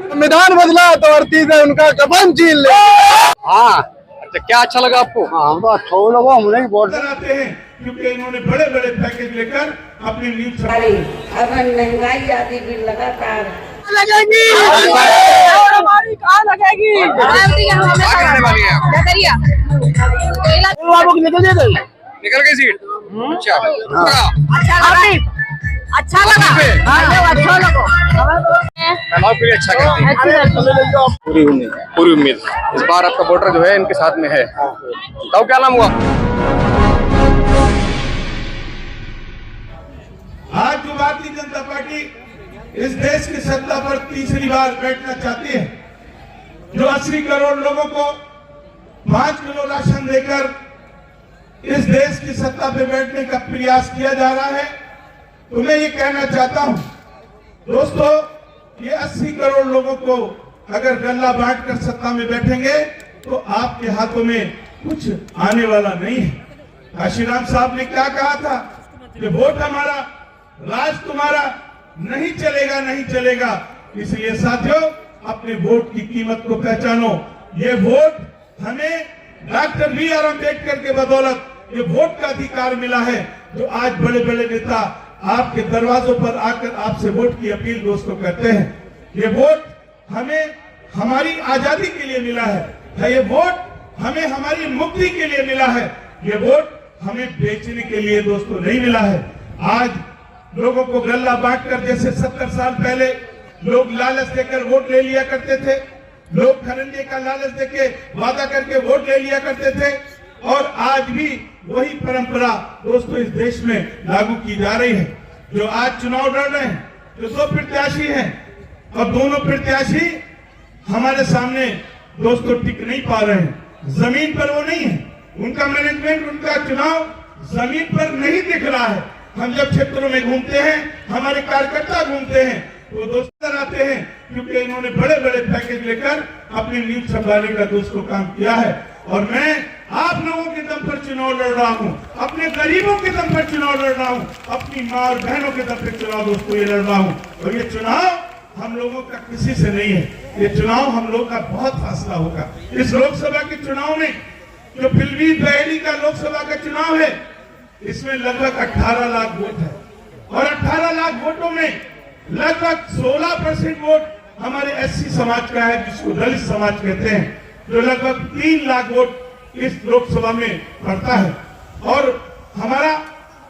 संविधान बदला तो आरती से उनका कफन छीन ले। हाँ, अच्छा क्या अच्छा लगा आपको? हाँ, हमको अच्छा लगा। हम नहीं वोट कराते हैं क्योंकि इन्होंने बड़े बड़े पैकेज लेकर अपनी न्यूज अब महंगाई आदि भी लगातार लगेगी और हमारी कहाँ लगेगी? बाबू की निकल गई, निकल गई सीट। अच्छा अच्छा लगा, अच्छा लगा। महिलाओं के लिए अच्छा करती है। पूरी उम्मीद इस बार आपका वोटर जो है इनके साथ में है। तो क्या नाम हुआ? आज जो भारतीय जनता पार्टी इस देश की सत्ता पर तीसरी बार बैठना चाहती है, जो 80 करोड़ लोगों को 5 किलो राशन देकर इस देश की सत्ता पे बैठने का प्रयास किया जा रहा है, तो मैं ये कहना चाहता हूं दोस्तों, ये 80 करोड़ लोगों को अगर गल्ला बांट कर सत्ता में बैठेंगे तो आपके हाथों में कुछ आने वाला नहीं है। काशीराम साहब ने क्या कहा था कि वोट हमारा, राज तुम्हारा, नहीं चलेगा नहीं चलेगा। इसलिए साथियों, अपने वोट की कीमत को पहचानो। ये वोट हमें डॉक्टर B.R. अम्बेडकर के बदौलत ये वोट का अधिकार मिला है, जो आज बड़े बड़े नेता आपके दरवाजों पर आकर आपसे वोट की अपील दोस्तों करते हैं। ये वोट हमें हमारी आजादी के लिए मिला है, ये वोट हमें हमारी मुक्ति के लिए मिला है, ये वोट हमें बेचने के लिए दोस्तों नहीं मिला है। आज लोगों को गल्ला बांटकर, जैसे 70 साल पहले लोग लालच देकर वोट ले लिया करते थे, लोग खरंजे का लालच देके वादा करके वोट ले लिया करते थे, और आज भी वही परंपरा दोस्तों इस देश में लागू की जा रही है। जो आज चुनाव लड़ रहे हैं, जो 2 प्रत्याशी हैं, और दोनों प्रत्याशी हमारे सामने दोस्तों टिक नहीं पा रहे हैं। जमीन पर वो नहीं है, उनका मैनेजमेंट, उनका चुनाव जमीन पर नहीं दिख रहा है। हम जब क्षेत्रों में घूमते हैं, हमारे कार्यकर्ता घूमते हैं, तो दोस्तों आते हैं क्योंकि इन्होंने बड़े बड़े पैकेज लेकर अपनी न्यूज छपाने का दोस्तों काम किया है। और मैं आप लोगों के दम पर चुनाव लड़ रहा हूं, अपने गरीबों के दम पर चुनाव लड़ रहा हूं, अपनी माँ और बहनों के दम पर चुनाव दोस्तों ये लड़ रहा हूं। और ये चुनाव हम लोगों का किसी से नहीं है, ये चुनाव हम लोग का बहुत फासला होगा। इस लोकसभा के चुनाव में जो पीलीभीत बहेड़ी का लोकसभा का चुनाव है, इसमें लगभग 18 लाख वोट है, और 18 लाख वोटों में लगभग 16% वोट हमारे SC समाज का है, जिसको दलित समाज कहते हैं, जो लगभग 3 लाख वोट इस लोकसभा में पड़ता है। और हमारा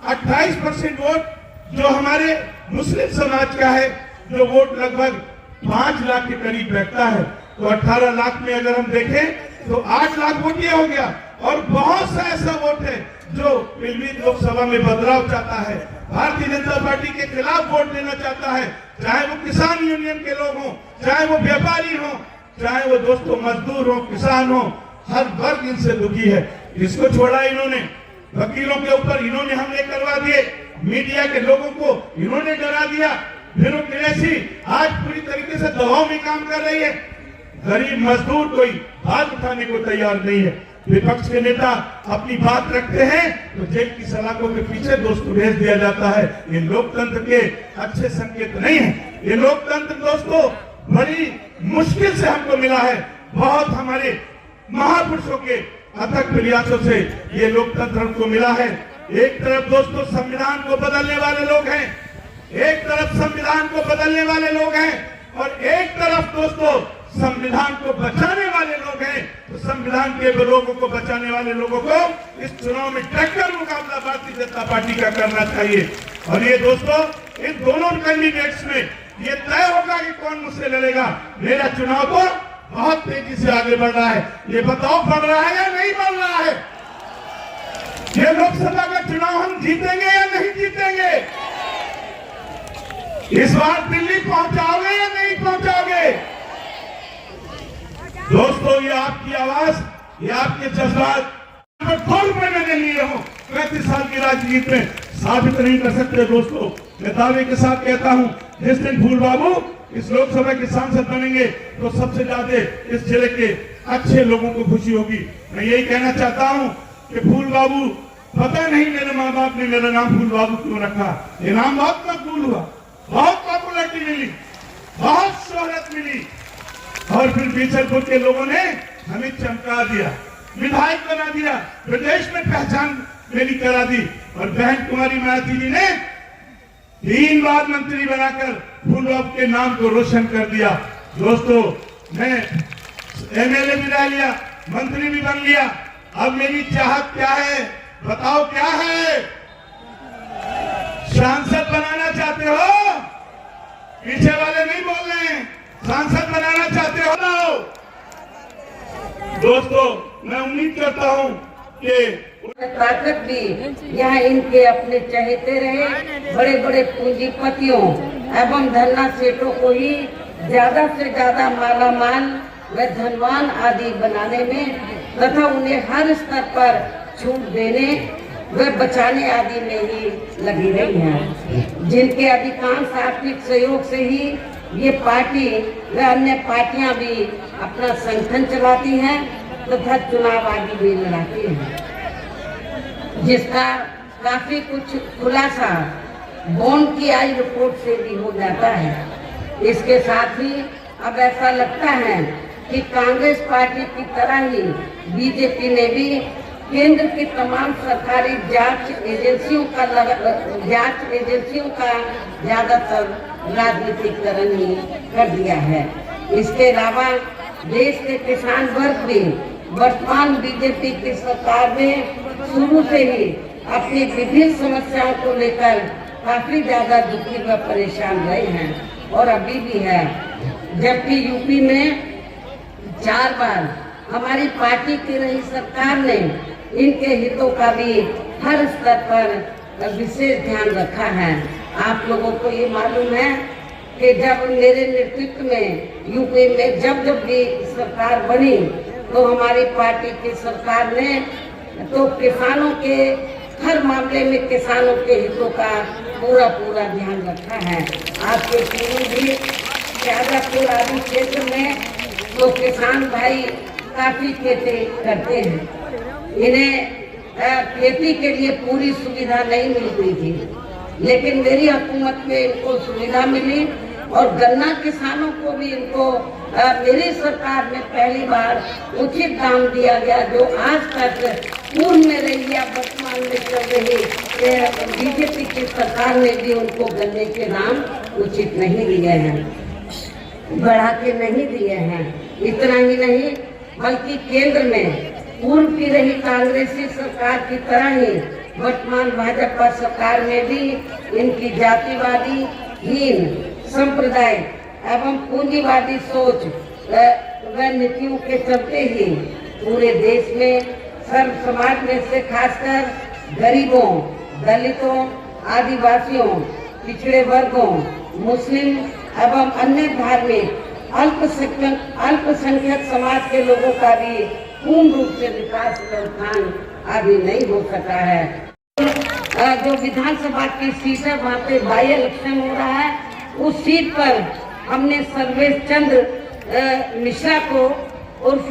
28% वोट जो हमारे मुस्लिम समाज का है, जो वोट लगभग 5 लाख के करीब बैठता है। तो 18 लाख में अगर हम देखें तो 8 लाख वोट ये हो गया। और बहुत सा ऐसा वोट है जो पीलीभीत लोकसभा में बदलाव चाहता है, भारतीय जनता पार्टी के खिलाफ वोट देना चाहता है, चाहे वो किसान यूनियन के लोग हों, चाहे वो व्यापारी हों, चाहे वो दोस्तों मजदूर हो, किसान हो, हर वर्ग इनसे दुखी है। इसको छोड़ा इन्होंने, वकीलों के ऊपर इन्होंने हमले करवा दिए, मीडिया के लोगों को इन्होंने डरा दिया, ब्यूरोक्रेसी आज पूरी तरीके से दबाव में काम कर रही है। गरीब मजदूर कोई हाथ उठाने को तैयार नहीं है। विपक्ष के नेता अपनी बात रखते हैं तो जेल की सलाखों के पीछे दोस्तों भेज दिया जाता है। ये लोकतंत्र के अच्छे संकेत नहीं है। ये लोकतंत्र दोस्तों बड़ी मुश्किल से हमको मिला है, बहुत हमारे महापुरुषों के अथक प्रयासों से ये लोकतंत्र हमको मिला है। एक तरफ दोस्तों संविधान को बदलने वाले लोग हैं, एक तरफ संविधान को बदलने वाले लोग हैं, और एक तरफ दोस्तों संविधान को बचाने वाले लोग हैं। तो संविधान के लोगों को बचाने वाले लोगों को इस चुनाव में टक्कर मुकाबला भारतीय जनता पार्टी का करना चाहिए। और ये दोस्तों इन दोनों कैंडिडेट्स में ये तय होगा कि कौन मुझसे लड़ेगा। मेरा चुनाव तो बहुत तेजी से आगे बढ़ रहा है, ये बताओ बढ़ रहा है या नहीं बढ़ रहा है? ये लोकसभा का चुनाव हम जीतेंगे या नहीं जीतेंगे? इस बार दिल्ली पहुंचाओगे या नहीं पहुंचाओगे? दोस्तों ये आपकी आवाज, ये आपके जज्बात 2 रुपए में नहीं लिए हो 35 साल की राजनीति में साबित नहीं कर सकते। दोस्तों मैं दावे के साथ कहता हूं, जिस दिन फूल बाबू इस लोकसभा के सांसद बनेंगे तो सबसे ज्यादा इस जिले के अच्छे लोगों को खुशी होगी। मैं यही कहना चाहता हूं कि फूल बाबू, पता नहीं मेरे माँ बाप ने मेरा नाम फूल बाबू क्यों रखा, ये नाम बहुत मकबूल हुआ, बहुत पॉपुलरिटी मिली, और फिर बीसलपुर के लोगों ने हमें चमका दिया, विधायक बना दिया, प्रदेश में पहचान मेरी करा दी। और बहन कुमारी मायावती जी ने 3 बार मंत्री बनाकर फूलबाग के नाम को रोशन कर दिया। दोस्तों, मैं एमएलए भी रह लिया, मंत्री भी बन लिया। अब मेरी चाहत क्या है बताओ, क्या है? सांसद बनाना चाहते हो? पीछे वाले नहीं बोल रहे हैं, सांसद बनाना चाहते हो ना? दोस्तों, मैं उम्मीद करता हूं कि ताकत भी यहाँ इनके अपने चहेते रहे, बड़े बड़े पूंजीपतियों एवं धन्ना सेठों को ही ज्यादा से ज्यादा मालामाल व धनवान आदि बनाने में तथा उन्हें हर स्तर पर छूट देने व बचाने आदि में ही लगी रही हैं, जिनके अधिकांश आर्थिक सहयोग से ही ये पार्टी व अन्य पार्टियां भी अपना संगठन चलाती हैं तथा चुनाव आदि भी लड़ाती हैं, जिसका काफी कुछ खुलासा बॉन्ड की आई रिपोर्ट से भी हो जाता है। इसके साथ ही अब ऐसा लगता है कि कांग्रेस पार्टी की तरह ही बीजेपी ने भी केंद्र की तमाम सरकारी जांच एजेंसियों का ज्यादातर राजनीतिकरण ही कर दिया है। इसके अलावा देश के किसान वर्ग भी वर्तमान बीजेपी की सरकार में शुरू से ही अपनी विभिन्न समस्याओं को लेकर काफी ज्यादा दुखी व परेशान रहे हैं और अभी भी है। जबकि यूपी में 4 बार हमारी पार्टी की रही सरकार ने इनके हितों का भी हर स्तर पर विशेष ध्यान रखा है। आप लोगों को ये मालूम है कि जब मेरे नेतृत्व में यूपी में जब भी सरकार बनी तो हमारी पार्टी की सरकार ने तो किसानों के हर मामले में किसानों के हितों का पूरा ध्यान रखा है। आपके भी शाजापुर आदि क्षेत्र में तो किसान भाई काफी खेती करते हैं, इन्हें खेती के लिए पूरी सुविधा नहीं मिलती थी, लेकिन मेरी हुकूमत में इनको सुविधा मिली और गन्ना किसानों को भी इनको मेरी सरकार में पहली बार उचित दाम दिया गया, जो आज तक पूर्व में रही या वर्तमान में चल रही बीजेपी की सरकार ने भी उनको गन्ने के दाम उचित नहीं दिए हैं, बढ़ा के नहीं दिए हैं। इतना ही नहीं बल्कि केंद्र में पूर्व की रही कांग्रेसी सरकार की तरह ही वर्तमान भाजपा सरकार में भी इनकी जातिवादी हीन संप्रदाय एवं पूंजीवादी सोच व नीतियों के चलते ही पूरे देश में सर्व समाज में से खासकर गरीबों, दलितों, आदिवासियों, पिछड़े वर्गों, मुस्लिम एवं अन्य धार्मिक अल्पसंख्यक समाज के लोगों का भी पूर्ण रूप से विकास व उत्थान आदि नहीं हो सका है। जो विधानसभा की सीट है वहाँ पे बाई इलेक्शन हो रहा है, उस सीट पर हमने सर्वेश चंद्र मिश्रा को उर्फ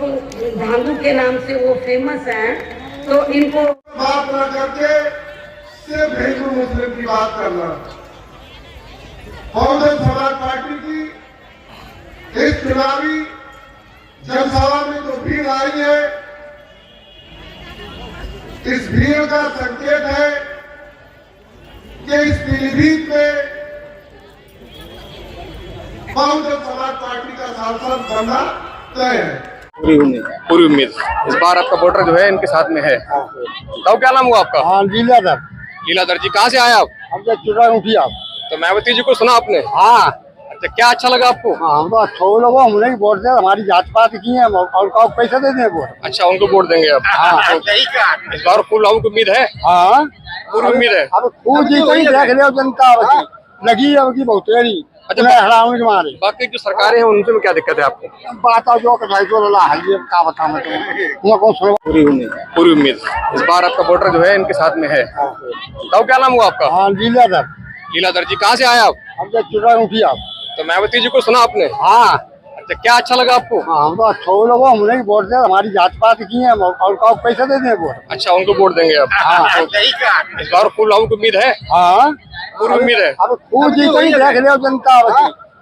धांधू के नाम से वो फेमस हैं, तो इनको बात न करके सिर्फ हिंदू मुस्लिम की बात करना। कांग्रेस समाज पार्टी की इस चुनावी जनसभा में जो भीड़ आई है, इस भीड़ का संकेत है कि इस पीलीभीत में कांग्रेस समाज पार्टी का सांसद बनना तय है। पूरी उम्मीद इस बार आपका वोटर जो है इनके साथ में है। तो क्या नाम हुआ आपका? हाँ, लीलाधर। लीलाधर जी, कहाँ से आए आप? हम तो चुरा उठी आप। तो मायावती जी को सुना आपने? हाँ। अच्छा, क्या अच्छा लगा आपको? हाँ, हम तो अच्छा लोगों हमने वोट दिया, हमारी जात पात की है और का पैसा दे दें वोट। अच्छा, उनको वोट देंगे आप? हाँ। तो इस बार फुल हाउस की उम्मीद है? हाँ, पूरी उम्मीद है। अब फूल जी को ही देख ले जनता लगी है उनकी बहुत तेरी। अच्छा, हराने के मारे बाकी जो सरकारें हैं उनसे में क्या दिक्कत है आपको? बात जो का बता मैं पूरी उम्मीद इस बार आपका वोटर जो है इनके साथ में है। तो क्या नाम हुआ आपका? हाँ, लीलाधर। लीलाधर जी, कहाँ से आए आप? हम तो चुरा उठी आप। तो मायावती जी को सुना आपने? हाँ। अच्छा, क्या अच्छा लगा आपको? हाँ, हम तो अच्छा लोगों हमने वोट दिया, हमारी जात पात की है और का पैसा दे दें वोट। अच्छा, उनको वोट देंगे आप? हाँ। तो इस बार फुल हाउस की उम्मीद है? हाँ, पूरी उम्मीद है। अब फूल जी को ही देख ले जनता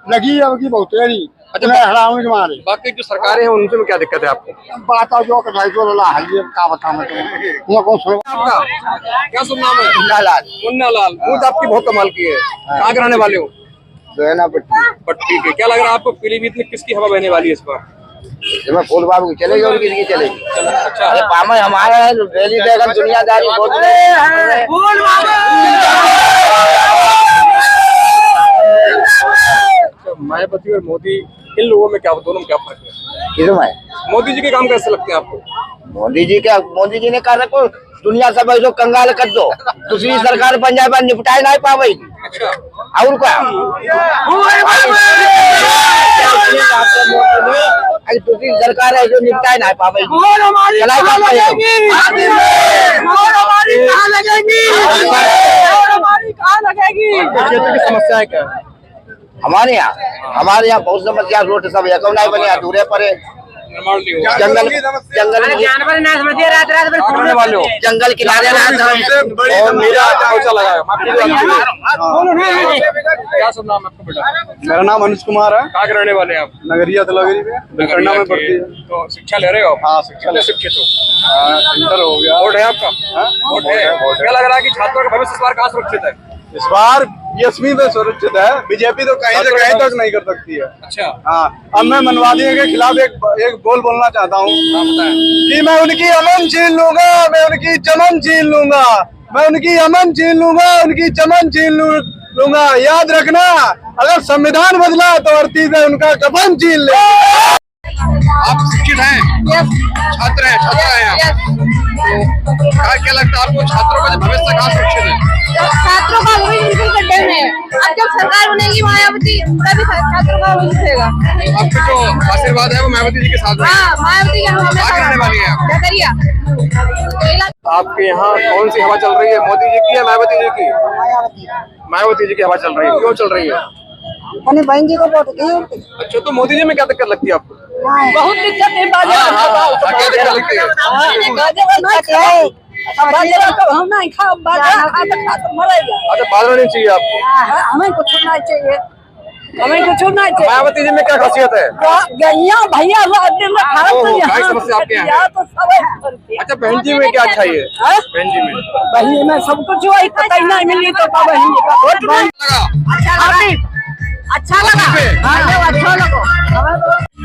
लगी अब की बहुत है नहीं। अच्छा, मैं हराऊं तुम्हारे बाकी जो सरकारें हैं उनसे में क्या दिक्कत है आपको? बात आ जो कढ़ाई तो ला हल्दी का बताऊं मैं कौन सुनो आपका क्या शुभ नाम है? मुन्ना लाल। मूड आपकी बहुत कमाल की है। कहाँ के रहने वाले हो? देना पट्टी पट्टी के। क्या लग रहा है आपको पीलीभीत में किसकी हवा बहने वाली है इस बार? मैं फूल बाबू की चलेगी और किसकी चलेगी? अच्छा, अरे पामा हमारा है डेली देखा दुनियादारी बहुत मायावती और मोदी, इन लोगों में क्या, दोनों में क्या फर्क है? किसमें मोदी जी के काम कैसे लगते हैं आपको? मोदी जी ने कहा रखो दुनिया सब ऐसो कंगाल कर दो, दूसरी सरकार बन जाए निपटाए नहीं पावेगी। अच्छा, और क्या दूसरी सरकार है जो निपटाए नहीं पावेगी। क्षेत्र की समस्या है क्या? हमारे यहाँ बहुत समस्या, रोड सब एक नहीं बने, अधूरे पड़े, निर्माण नहीं हुआ। जंगल जानवर ना समझिए, रात रात भर कहाँ रहने वाले हो? जंगल किनारे और मेरा शौचा लगा है। क्या सब नाम है आपका बेटा? मेरा नाम अनुज कुमार है। कहाँ के रहने वाले हैं आप? नगरिया तलागरी में बिलखंडा में पढ़ती है। तो शिक्षा ले रहे हो आप? हाँ, शिक्षा ले। शिक्षित हो? इंटर हो गया। वोट है आपका? वोट है। क्या लग रहा है कि छात्रों का भविष्य इस बार कहाँ सुरक्षित है? इस बार यशमी पे सुरक्षित है, बीजेपी तो कहीं से कहीं तक नहीं कर सकती है। अच्छा, हाँ, अब मैं मनवादियों के खिलाफ एक बोल बोलना चाहता हूँ कि मैं उनकी अमन छीन लूंगा, मैं उनकी चमन छीन लूंगा, मैं उनकी अमन छीन लूंगा, उनकी चमन छीन लूंगा। याद रखना, अगर संविधान बदला तो धरती से उनका कफन छीन ले। आप शिक्षित हैं? छात्र हैं, छात्रा हैं आप? तो क्या लगता है आपको, छात्रों का भविष्य कहाँ सुरक्षित है? छात्रों का भविष्य बिल्कुल गड्ढे में है। अब जब सरकार बनेगी मायावती, तभी छात्रों का भविष्य होगा। आपके जो आशीर्वाद है वो मायावती जी के साथ में? हाँ, मायावती के हमें कहाँ रहने वाली है आप? डकरिया। आपके यहाँ कौन सी हवा चल रही है, मोदी जी की या मायावती जी की? मायावती जी की हवा चल रही है। क्यों चल रही है? मैंने बहन जी को वोट दी। अच्छा, तो मोदी जी में क्या दिक्कत लगती है आपको? बहुत दिक्कत है। क्या दिक्कत लगती है? हम नहीं खा मरेगा। अच्छा, बादल नहीं चाहिए आपको? हमें कुछ नहीं चाहिए, हमें कुछ नहीं चाहिए। मायावती जी में क्या खासियत है? गैया भैया दिन में खा क्या समस्या आपके यहाँ? अच्छा, बहन जी में क्या अच्छा है? बहन जी में बहनी में सब कुछ हुआ, पता ही नहीं मिली तो बहनी का वोट नहीं लगा। अच्छा लगा। अच्छा लगा।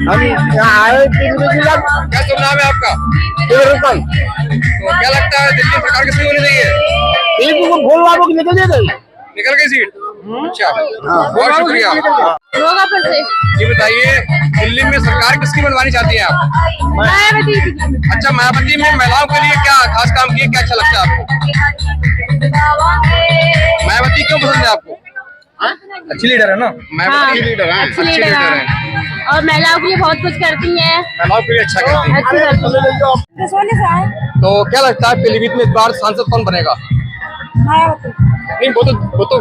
हम यहाँ आए 3 बजे क्या शुभ नाम है आपका? रुपये तो क्या लगता है दिल्ली सरकार किसकी होनी चाहिए? फूल बाबू की निकल गई। निकल गई सीट? अच्छा, बहुत शुक्रिया। होगा फिर से। ये बताइए, दिल्ली में सरकार किसकी बनवानी चाहती है आप? मायावती। अच्छा, मायावती में महिलाओं के लिए क्या खास काम किए, क्या अच्छा लगता है आपको? मायावती क्यों पसंद है आपको? अच्छी लीडर है ना मायावती? लीडर है, अच्छी लीडर है और महिलाओं के लिए बहुत कुछ करती है। महिलाओं के लिए अच्छा करती है। तो क्या लगता है पीलीभीत में इस बार सांसद कौन बनेगा? नहीं, वो तो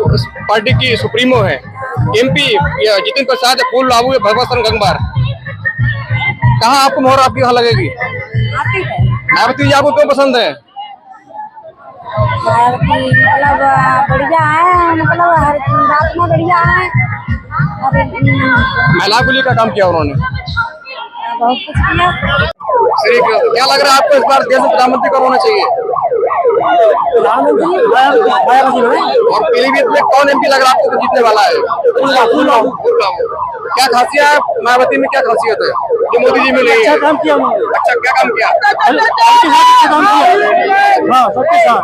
पार्टी की सुप्रीमो है। MP जितिन प्रसाद, फूल बाबू, भगवत सिंह गंगवार। कहाँ आपको मोहर आपकी कहाँ लगेगी? मायावती जी आपको क्यों पसंद है? मतलब बढ़िया है, मतलब हर बात में बढ़िया है। महिलाओं के लिए क्या काम किया उन्होंने? बहुत कुछ किया। क्या लग रहा है आपको, इस बार देश में प्रधानमंत्री कौन होना चाहिए? और पीलीभीत में कौन MP लग रहा है आपको जीतने वाला है? फूल बाबू। क्या खासियत है मायावती में, क्या खासियत है जो मोदी जी में नहीं है? अच्छा, क्या काम किया?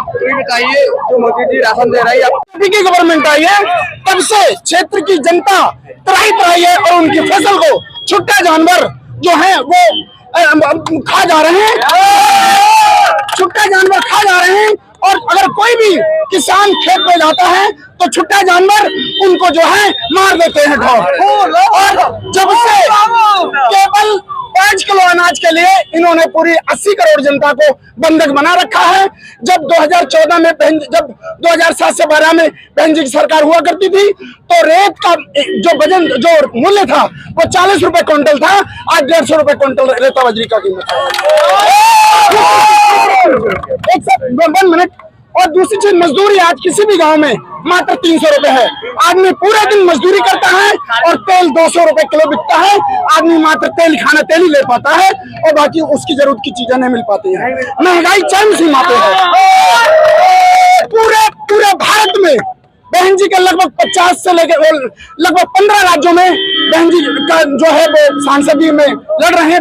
तो ये बताइए, जो मोदी जी राशन दे रही है, की गवर्नमेंट आई है, तब से क्षेत्र की जनता त्राही है और उनकी फसल को छुट्टा जानवर जो है वो खा जा रहे हैं, छुट्टा जानवर खा जा रहे हैं। और अगर कोई भी किसान खेत में जाता है तो छुट्टा जानवर उनको जो है मार देते हैं ढोर। और जब से केवल 5 किलो अनाज के लिए इन्होंने पूरी 80 करोड़ जनता को बंधक बना रखा है। जब 2014 में जब 2007 से 12 में बहन जी की सरकार हुआ करती थी तो रेत का जो वजन, जो मूल्य था वो 40 रुपए क्विंटल था। आज 150 रुपए क्विंटल रेता बजरी का कीमत है। 1 मिनट। और दूसरी चीज मजदूरी आज किसी भी गांव में मात्र 300 रुपए है। आदमी पूरे दिन मजदूरी करता है और तेल 200 रुपए किलो बिकता है। आदमी मात्र तेल खाना तेल ही ले पाता है और बाकी उसकी जरूरत की चीजें नहीं मिल पाती है। महंगाई चरम सीमा पे है। पूरे भारत में बहन जी के लगभग 50 से लेकर लगभग 15 राज्यों में बहन जी का जो है वो सांसदीय में लड़ रहे हैं।